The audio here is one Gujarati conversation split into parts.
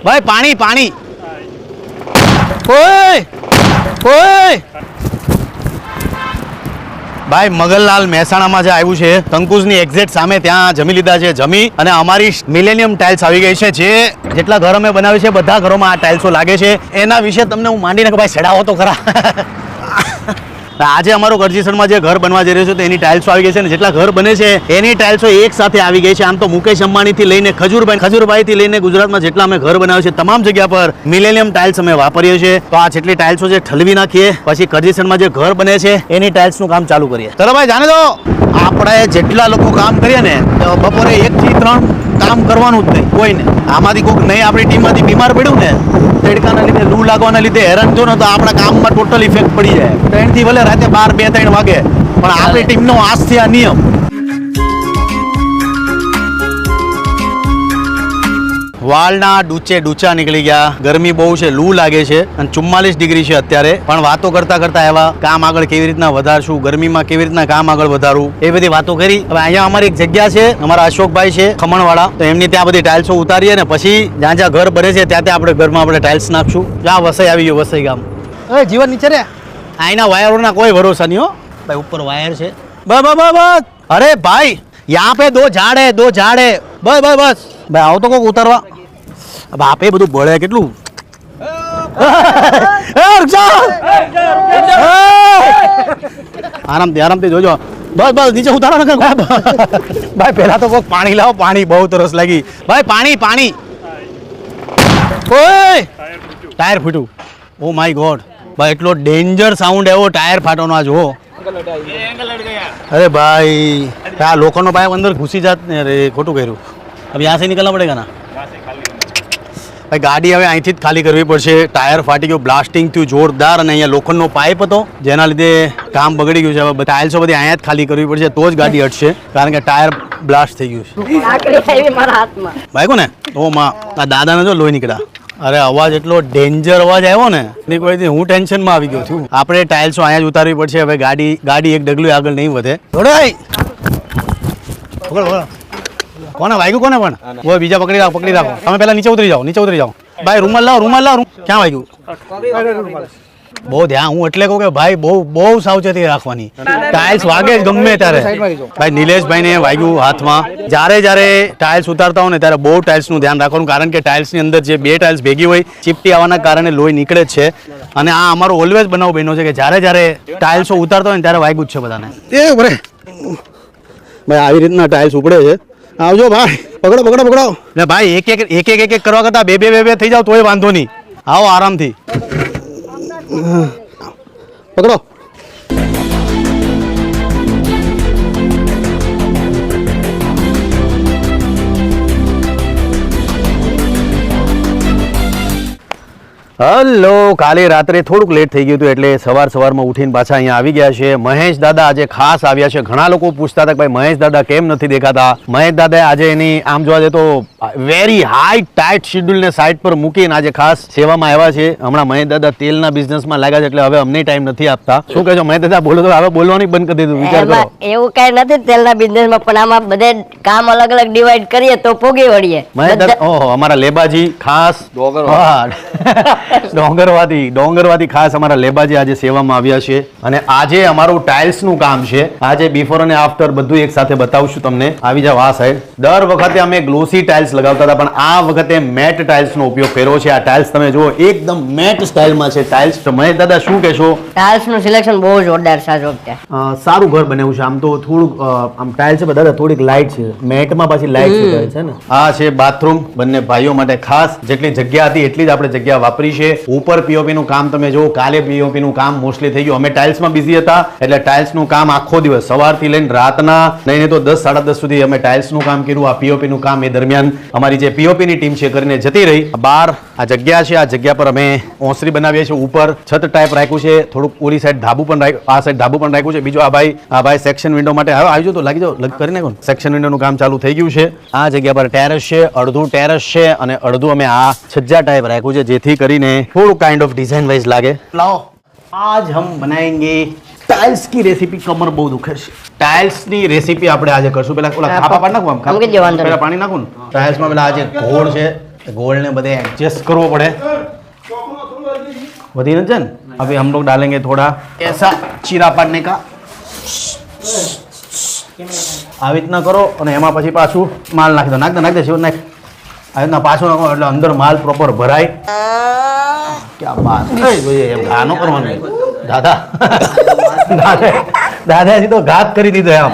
ભાઈ પાણી પાણી ઓય ઓય ભાઈ મગનલાલ મહેસાણામાં જે આવ્યું છે તંકુસની એક્ઝેક્ટ સામે ત્યાં જમી લીધા છે. જમી અને અમારી મિલેનિયમ ટાઇલ્સ આવી ગઈ છે. જે જેટલા ઘર અમે બનાવ્યું છે બધા ઘરોમાં આ ટાઇલ્સો લાગે છે. એના વિશે તમને હું માંડીને કે ભાઈ સેડાવો તો ખરા. આજે અમારો કરજીસરમાં જે ઘર બનવા જઈ રહ્યો છે તો એની ટાઇલ્સો આવી ગઈ છે ને જેટલા ઘર બને છે એની ટાઇલ્સો એક સાથે આવી ગઈ છે. આમ તો મુકેશ અંબાણીથી લઈને ખજૂરભાઈથી લઈને ગુજરાતમાં જેટલા અમે ઘર બનાવ્યા છે તમામ જગ્યા પર મિલેનિયમ ટાઇલ્સ અમે વાપરીએ છીએ. તો આ જેટલી ટાઇલ્સો છે ઠલવી નાખીએ પછી કરજીસરમાં જે ઘર બને છે એની ટાઇલ્સનું કામ ચાલુ કરીએ. ચલો ભાઈ જાણે તો આપણે જેટલા લોકો કામ કરીએ ને તો બપોરે 1 થી 3 કામ કરવાનું જ નહીં કોઈને. આમાંથી કોઈક નહીં આપણી ટીમમાંથી બીમાર પડ્યું ને તડકાના લીધે લૂ લાગવાના લીધે હેરાન થયો ને તો આપણા કામમાં ટોટલ ઇફેક્ટ પડી જાય. ટ્રેનથી ભલે રાતે 12 2 3 વાગે પણ આપણી ટીમનો આજથી આ નિયમ. વાળના ડૂચા નીકળી ગયા. ગરમી બહુ છે, લૂ લાગે છે અને 44 ડિગ્રી છે અત્યારે. પણ વાતો કરતા કરતા એવા કામ આગળ કેવી રીતના વધારશું, ગરમીમાં કેવી રીતના કામ આગળ વધારવું એ બધી વાતો કરી. હવે અહીંયા અમારી એક જગ્યા છે, અમારા અશોકભાઈ છે ખમણવાળા, તો એમની ત્યાં બધી ટાઇલ્સો ઉતારીએ ને પછી જ્યાં જ્યાં ઘર બને છે ત્યાં આપણે ઘરમાં આપણે ટાઇલ્સ નાખશું. જ્યાં વસઈ આવી ગયું વસઈ ગામ. હવે જીવન નીચે રે અહીંના વાયરોના કોઈ ભરોસા નહીં હો ભાઈ. ઉપર વાયર છે બસ. અરે ભાઈ યહાં પે 2 ઝાડ હે 2 ઝાડ હે બસ ભાઈ આવો તો કોક ઉતારવા. બાપે બધું બળે કેટલું. આરામથી જોજો. બસ નીચે ઉતારો ને ભાઈ. પેલા તો કોક પાણી લાવો, પાણી બહુ તરસ લાગી ભાઈ. પાણી ઓય ટાયર ફૂટ્યું. ઓ માય ગોડ ભાઈ એટલો ડેન્જર સાઉન્ડ એવો ટાયર ફાટવાનો આ જો. અરે ભાઈ આ લોકોનો પાઇપ અંદર ઘૂસી જાત ને. અરે ખોટું કર્યું. હવે યહાં સે નિકલના પડેગા ના ભાઈ. ગાડી હવે અહીંથી જ ખાલી કરવી પડશે. ટાયર ફાટી ગયું, બ્લાસ્ટિંગ થયું જોરદાર અને અહીંયા લોખંડનો પાઇપ હતો જેના લીધે કામ બગડી ગયું છે. હવે ટાઇલ્સો બધી અહીંયા જ ખાલી કરવી પડશે તો જ ગાડી હટશે કારણ કે ટાયર બ્લાસ્ટ થઈ ગયું છે. ભાઈ કોને ઓ માં આ દાદાને જો લોહી નીકળ્યા. અરે અવાજ એટલો ડેન્જર અવાજ આવ્યો ને એની કોઈથી હું ટેન્શનમાં આવી ગયો છું. આપણે ટાઇલ્સો અહીંયા જ ઉતારવી પડશે. હવે ગાડી એક ડગલું આગળ નહીં વધે. કોને વાગ્યું કોને પણ ઓય બીજા પકડી રાખો. તમે પહેલા નીચે ઉતરી જાઓ ભાઈ. રૂમાલ લાવ. ક્યાં વાગ્યું? બહુ ધ્યાન. હું એટલે કહું કે ભાઈ બહુ સાવચેતી રાખવાની. ટાઇલ્સ વાગે જ ગમે ત્યારે. ભાઈ નિલેશભાઈને વાગ્યું હાથમાં. જ્યારે ટાઇલ્સ ઉતારતા હો ને ત્યારે બહુ ટાઇલ્સનું ધ્યાન રાખવાનું કારણ કે ટાઇલ્સની અંદર જે 2 ટાઇલ્સ ભેગી હોય ચીપટી આવવાના કારણે લોહી નીકળે જ છે. અને આ અમારો ઓલવેઝ બનાવ બન્યો છે કે જ્યારે ટાઇલ્સો ઉતારતા હોય ને ત્યારે વાગ્યું જ છે બધાને. ભાઈ આવી રીતના ટાઇલ્સ ઉપડે છે. આવજો ભાઈ. પકડો ને ભાઈ. એક કરવા કરતા બે થઈ જાવ તોય વાંધો નહીં. આવો આરામથી પકડો. હલો. કાલે રાત્રે થોડુંક લેટ થઈ ગયું હતું એટલે સવારમાં ઉઠીને પાછા અહીંયા આવી ગયા છે. મહેશ દાદા આજે ખાસ આવ્યા છે. ઘણા લોકો પૂછતા હતા કે ભાઈ મહેશ દાદા કેમ નથી દેખાતા. મહેશ દાદાએ આજે એની આમ જોવા જઈએ તો વેરી હાઈ ટાઈટ શેડ્યુલને સાઈડ પર મૂકીને આજે ખાસ સેવામાં આવ્યા છે. હમણાં મહેશ દાદા તેલના બિઝનેસમાં લાગ્યા છે એટલે હવે અમને ટાઈમ નથી આપતા. શું કહેશો મહેશ દાદા? બોલો તો હવે બોલવાનું બંધ કરી દીધું. વિચાર કરો. એવું કઈ નથી તેલના બિઝનેસમાં પણ આમાં બધે કામ અલગ અલગ ડિવાઈડ કરીએ તો પોગી વળીએ. મહેશ દાદા ઓહો અમારા લેબાજી ખાસ ડોંગરવાથી ખાસ અમારા લેબાજી આજે સેવામાં આવ્યા છે. અને આજે અમારું ટાઇલ્સ નું કામ છે. આજે બિફોર અને આફ્ટર બધું એક સાથે બતાવશું તમને. આવી જાવ આ સાઈડ. દર વખતે અમે ગ્લોસી ટાઇલ્સ લગાવતા હતા પણ આ વખતે મેટ ટાઇલ્સ નો ઉપયોગ કર્યો છે. આ ટાઇલ્સ તમે જુઓ એકદમ મેટ સ્ટાઇલમાં છે ટાઇલ્સ. તો મહેશ દાદા શું કહેશો? ટાઇલ્સ નું સિલેક્શન બહુ જોરદાર છે. સારું ઘર બનાવ્યું છે. આમ તો થોડુંક આમ ટાઇલ્સ છે બધા થોડીક લાઇટ છે. મેટમાં પાછી લાઇટ છે ને. આ છે બાથરૂમ બંને ભાઈઓ માટે ખાસ. જેટલી જગ્યા હતી એટલી જ આપણે જગ્યા વાપરી છે. ઉપર પીઓપી નું કામ તમે જો. કાલે પીઓપી નું કામ મોસ્ટલી થઈ ગયું. અમે ટાઇલ્સ માં બિઝી હતા એટલે ટાઇલ્સ નું કામ આખો દિવસ સવારથી લઈને રાતના નહીં તો 10 સાડા 10 સુધી અમે ટાઇલ્સ નું કામ કર્યું. આ પીઓપી નું કામ એ દરમિયાન અમારી જે પીઓપી ની ટીમ છે કરીને જતી રહી. બહાર આ જગ્યા છે. આ જગ્યા પર અમે ઓસરી બનાવીએ છીએ. ઉપર છત ટાઈપ રાખ્યું છે. થોડુંક ઓલી સાઈડ ધાબુ પણ રાખ્યું. આ સાઈડ ધાબુ પણ રાખ્યું છે. બીજું આ ભાઈ સેક્શન વિન્ડો માટે આવી જાવ તો લાગી જાવ કરી નાખો. સેક્શન વિન્ડો નું કામ ચાલુ થઈ ગયું છે. આ જગ્યા પર ટેરેસ છે. અડધું ટેરેસ છે અને અડધું અમે આ છજ્જા ટાઈપ રાખ્યું છે જેથી કરીને થોડું કાइंड ऑफ डिजाइन वाइज लागे. लाओ आज हम बनाएंगे टाइल्स की रेसिपी. कमर बहुत दुखे છે. ટાઇલ્સ ની રેસીપી આપણે આજે કરશું. પેલા ઓલા ખાપા પાડ નાખું આમ પેલા પાણી નાખું ને ટાઇલ્સ માં પેલા આજે ઘોળ છે गोल्ड ने બધે एडजस्ट કરવો પડે વધી ન છે ને अभी हम लोग डालेंगे थोड़ा ऐसा चीरा पाड़ने का આવી રીતના કરો અને એમાં પછી પાછું માલ નાખી દો નાખ દે શિવ નાખ આવી રીતના પાછું નાખો એટલે અંદર માલ પ્રોપર ભરાય ક્યાં બાત જોઈએ એમ ઘા ન કરવાનું દાદા દાદાજી તો ઘાત કરી દીધો એમ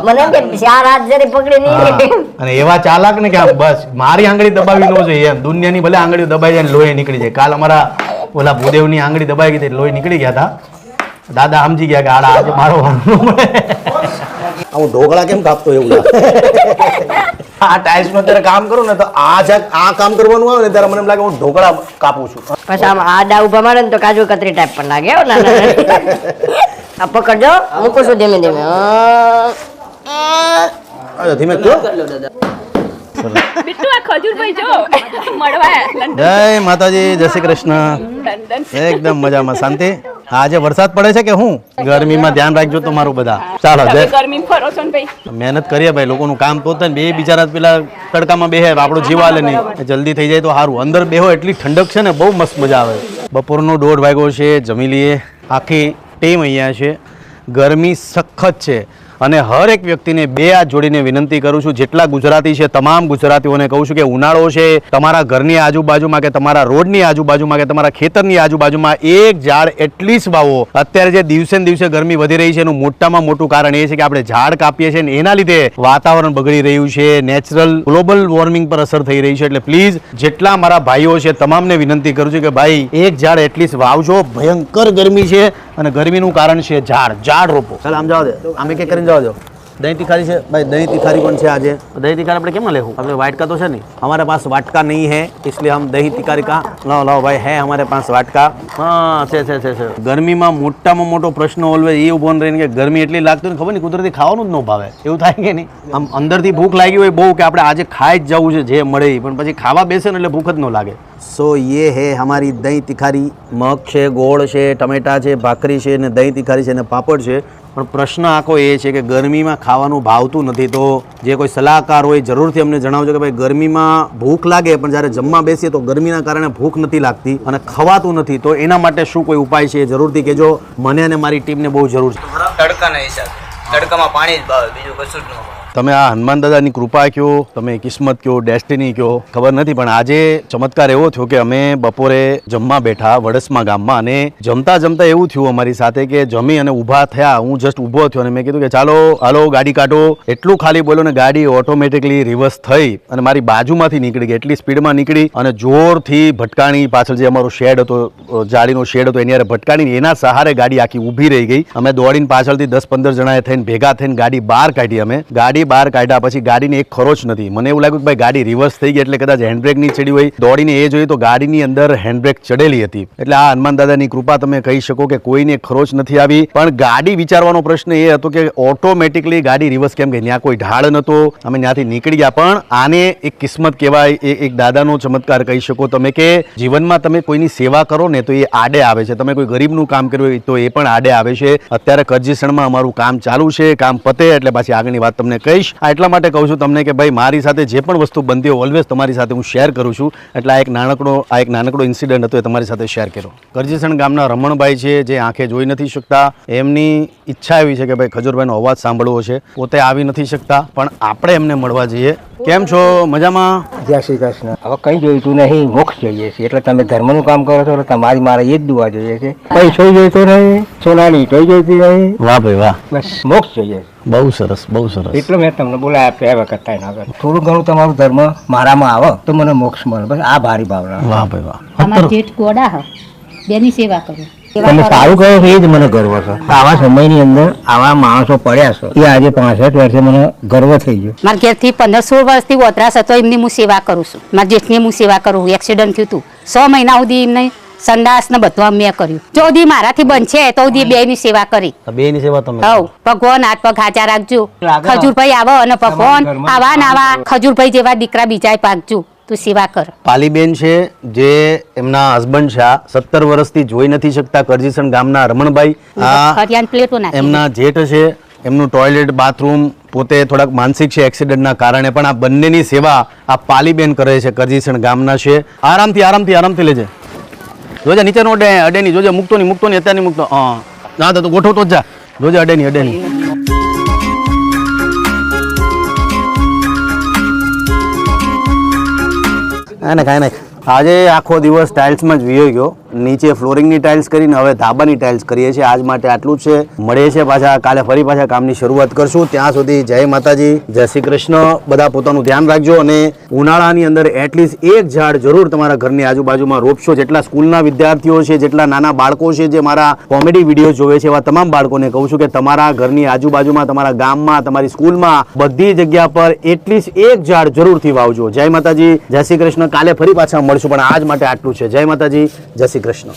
મને એમ કે 4 હાથ જરી પકડી નહીં અને એવા ચાલાક ને કે આમ બસ મારી આંગળી દબાવી ન જોઈએ એમ દુનિયાની ભલે આંગળીઓ દબાઈ જાય ને લોહી નીકળી જાય કાલ અમારા ઓલા ભૂદેવની આંગળી દબાઈ ગઈ લોહી નીકળી ગયા હતા દાદા સમજી ગયા કે આડા આજે મારો હું ઢોકળા કેમ કાપતો એવું આ ટાઇલ્સ નું અત્યારે કામ કરું ને તો આ કામ કરવાનું આવે ને ત્યારે મને એમ લાગે હું ઢોકળા કાપું છું પછી આમ આડા ઉભા મારે ને તો કાજુ કતરી ટાઈપ પર લાગે હો નાના આ પકડજો મૂકું છું ધીમે ધીમે ધીમે કયો बिट्टू आ खजूरભાઈ જો મળવા જય માતાજી જય શ્રી કૃષ્ણ એકદમ મજામાં શાંતિ આજે વરસાદ પડે છે કે હું ગરમીમાં ધ્યાન રાખજો તમારું બધા ચાલો જય ગરમી ફરો છો ને ભાઈ મહેનત કરીએ ભાઈ લોકોનું કામ તો થાય ને બે બિચારા પેલા તડકામાં બેહે આપણું જીવ હાલે નહીં જલ્દી થઈ જાય તો સારું અંદર બેહો એટલી ઠંડક છે ને બહુ મસ્ત મજા આવે બપોરનો 1:30 વાગ્યો છે જમી લઈએ આખી ટીમ અહીંયા છે ગરમી સખત છે અને હર એક વ્યક્તિને બે હાથ જોડીને વિનંતી કરું છું જેટલા ગુજરાતી છે તમામ ગુજરાતીઓને કહું છું કે ઉનાળો છે તમારા ઘરની આજુબાજુમાં કે તમારા રોડની આજુબાજુમાં કે તમારા ખેતરની આજુબાજુમાં એક ઝાડ એટલીસ્ટ વાવો અત્યારે જે દિવસે ને દિવસે ગરમી વધી રહી છે એનું મોટામાં મોટું કારણ એ છે કે આપણે ઝાડ કાપીએ છીએ ને એના લીધે વાતાવરણ બગડી રહ્યું છે નેચરલ ગ્લોબલ વોર્મિંગ પર અસર થઈ રહી છે એટલે પ્લીઝ જેટલા મારા ભાઈઓ છે તમામને વિનંતી કરું છું કે ભાઈ એક ઝાડ એટલીસ્ટ વાવજો ભયંકર ગરમી છે અને ગરમીનું કારણ છે ઝાડ રોપો ચાલ આમ જાવ દે આમે કે કરીને जाओ दही तिखारी से भाई दही तिखारी कौन से आज है दही तिखारी अपने क्या ले अपने वाइट का तो है नहीं हमारे पास वाटका नहीं है इसलिए हम दही तिखारी का लाओ लाओ भाई है हमारे पास वाटका हाँ છે ગરમીમાં મોટામાં મોટો પ્રશ્ન ઓલવેઝ એ ઉભો રહીને કે ગરમી એટલી લાગતી ને ખબર નહીં કુદરતી ખાવાનું જ ન ભાવે એવું થાય કે નહીં આમ અંદરથી ભૂખ લાગી હોય બહુ કે આપણે આજે ખાઈ જ જવું છે જે મળે પણ પછી ખાવા બેસે ને એટલે ભૂખ જ ન લાગે સો ये है हमारी दही तिखारी मग છે ગોળ છે ટમેટા છે ભાખરી છે ને દહીં તિખારી છે ને પાપડ છે પણ પ્રશ્ન આખો એ છે કે ગરમીમાં ખાવાનું ભાવતું નથી તો જે કોઈ સલાહકાર હોય જરૂરથી અમને જણાવજો કે ભાઈ ગરમીમાં ભૂખ લાગે પણ જ્યારે જમવા બેસીએ તો ગરમીના કારણે ભૂખ નથી લાગતી અને ખવાતું નથી તો એના માટે શું કોઈ ઉપાય છે જરૂરથી કહેજો મને અને મારી ટીમને બહુ જરૂર છે તડકાના હિસાબે તડકામાં પાણી જ ભાવે બીજું કશું જ ન ભાવે તમે આ હનુમાન દાદાની કૃપા કયો તમે કિસ્મત કયો ડેસ્ટિની કયો ખબર નથી પણ આજે ચમત્કાર એવો થયો કે અમે બપોરે જમવા બેઠા વડસમા ગામમાં અને જમતા જમતા એવું થયું અમારી સાથે કે જમી અને ઊભા થયા હું જસ્ટ ઊભો થયો અને મેં કીધું કે ચાલો હાલો ગાડી કાઢો એટલું ખાલી બોલ્યો ને ગાડી ઓટોમેટિકલી રિવર્સ થઈ અને મારી બાજુમાંથી નીકળી ગઈ એટલી સ્પીડમાં નીકળી અને જોરથી ભટકાણી પાછળ જે અમારો શેડ હતો જાળીનો શેડ હતો એની હારે ભટકાણી એના સહારે ગાડી આખી ઊભી રહી ગઈ અમે દોડીને પાછળથી 10-15 જણાએ થઈને ભેગા થઈને ગાડી બહાર કાઢી અમે ગાડી બહાર કાઢ્યા પછી ગાડીની એક ખરોચ નથી મને એવું લાગ્યું કે ભાઈ ગાડી રિવર્સ થઈ ગઈ એટલે કદાચ હેન્ડબ્રેક ની ચડી હોય દોડીને એ જોયું તો ગાડીની અંદર હેન્ડબ્રેક ચડેલી હતી એટલે આ હનુમાન દાદાની કૃપા તમે કહી શકો કે કોઈને ખરોચ નથી આવી પણ ગાડી વિચારવાનો પ્રશ્ન એ હતો કે ઓટોમેટિકલી ગાડી રિવર્સ કેમ ગઈ ત્યાં કોઈ ઢાળ નતો અમે ત્યાંથી નીકળી ગયા પણ આને એક કિસ્મત કહેવાય એક દાદાનો ચમત્કાર કહી શકો તમે કે જીવનમાં તમે કોઈની સેવા કરો ને તો એ આડે આવે છે તમે કોઈ ગરીબનું કામ કર્યું હોય તો એ પણ આડે આવે છે અત્યારે કરજીસણમાં અમારું કામ ચાલુ છે કામ પતે એટલે પછી આગળની વાત તમને કહીશ એટલા માટે કહું છું તમને કે ભાઈ મારી સાથે જે પણ વસ્તુ બનતી હોય ઓલવેઝ તમારી સાથે હું શેર કરું છું એટલે આ એક નાનકડો ઇન્સિડન્ટ હતો એ તમારી સાથે શેર કર્યો કરજીસણ ગામના રમણભાઈ છે જે આંખે જોઈ નથી શકતા એમની ઈચ્છા એવી છે કે ભાઈ ખજૂરભાઈનો અવાજ સાંભળવો છે પોતે આવી નથી શકતા પણ આપણે એમને મળવા જઈએ કેમ છો મજામાં જય શ્રી કૃષ્ણ હવે કંઈ જોઈતું નહીં મોક્ષ જોઈએ છે એટલે તમે ધર્મનું કામ કરો છો એટલે તમારી મારે એ જ દુઆ જોઈએ છે પૈસો જોઈતો નહીં સોનાની ટોઈ જોઈતી નહીં વાહ ભાઈ વાહ બસ મોક્ષ જોઈએ છે બહુ સરસ બહુ સરસ એટલે મેં તમને બોલાયા બે વખત થાય ના થોડું ઘણું તમારું ધર્મ મારામાં આવે તો મને મોક્ષ મળે બસ આ ભારી ભાવના વાહ ભાઈ વાહ અમારા જેઠ ગોડા હ બેની સેવા કરું તમે સારું કહો છો એ જ મને ગર્વ છે આવા સમયની અંદર આવા માણસો પડ્યા છે એ આજે 65 વર્ષે મને ગર્વ થઈ ગયો મારા ઘેરથી 15-16 વર્ષથી વતરાસ હતો એમની હું સેવા કરું છું મારા જેઠની હું સેવા કરું એક્સિડન્ટ થયું હતું 6 મહિના સુધી એમને સંડાસ ને બધું મેં કર્યું જો સુધી મારાથી બનશે તો સુધી બે ની સેવા કરી બેની સેવા તમે હવ ભગવાન હાથ પગ હાચા રાખજો ખજૂરભાઈ આવો અને ભગવાન આવા ને આવા ખજૂરભાઈ જેવા દીકરા બીજા પાકજો તું સેવા કર પાલીબેન છે જે એમના હસબન્ડ છે 17 વર્ષથી જોઈ નથી શકતા કરજીસણ ગામના રમણભાઈ આ હરિયાણ પ્લેટો નાખી એમના જેઠ છે એમનું ટોયલેટ બાથરૂમ પોતે થોડાક માનસિક છે એક્સિડન્ટના કારણે, પણ આ બંનેની સેવા આ પાલીબેન કરે છે, કરજીસણ ગામના છે. આરામથી લેજે. જોજે નીચેનો અડે નહીં, જોજે મૂકતો નહીં અત્યારે નહીં મૂકતો. હા ના તો ગોઠવતો જ જા, જોજે અડે નહીં. કાંઈ નહીં. આજે આખો દિવસ ટાઇલ્સમાં જ વીયો ગયો. નીચે ફ્લોરિંગની ટાઇલ્સ કરીને હવે ધાબાની ટાઇલ્સ કરીએ છીએ. આજ માટે આટલું જ છે. મળીએ છીએ પાછા કાલે, ફરી પાછા કામની શરૂઆત કરશું. ત્યાં સુધી જય માતાજી, જય શ્રી કૃષ્ણ. બધા પોતાનું ધ્યાન રાખજો અને ઉનાળાની અંદર એટલીસ્ટ એક ઝાડ જરૂર તમારા ઘરની આજુબાજુમાં રોપશો. જેટલા સ્કૂલના વિદ્યાર્થીઓ છે, જેટલા નાના બાળકો છે, જે મારા કોમેડી વિડીયો જોવે છે, એવા તમામ બાળકોને કહું છું કે તમારા ઘરની આજુબાજુમાં, તમારા ગામમાં, તમારી સ્કૂલમાં, બધી જગ્યા પર એટલીસ્ટ એક ઝાડ જરૂરથી વાવજો. જય માતાજી, જય શ્રી કૃષ્ણ. કાલે ફરી પાછા મળશું, પણ આજ માટે આટલું છે. જય માતાજી, જય શ્રી કૃષ્ણ.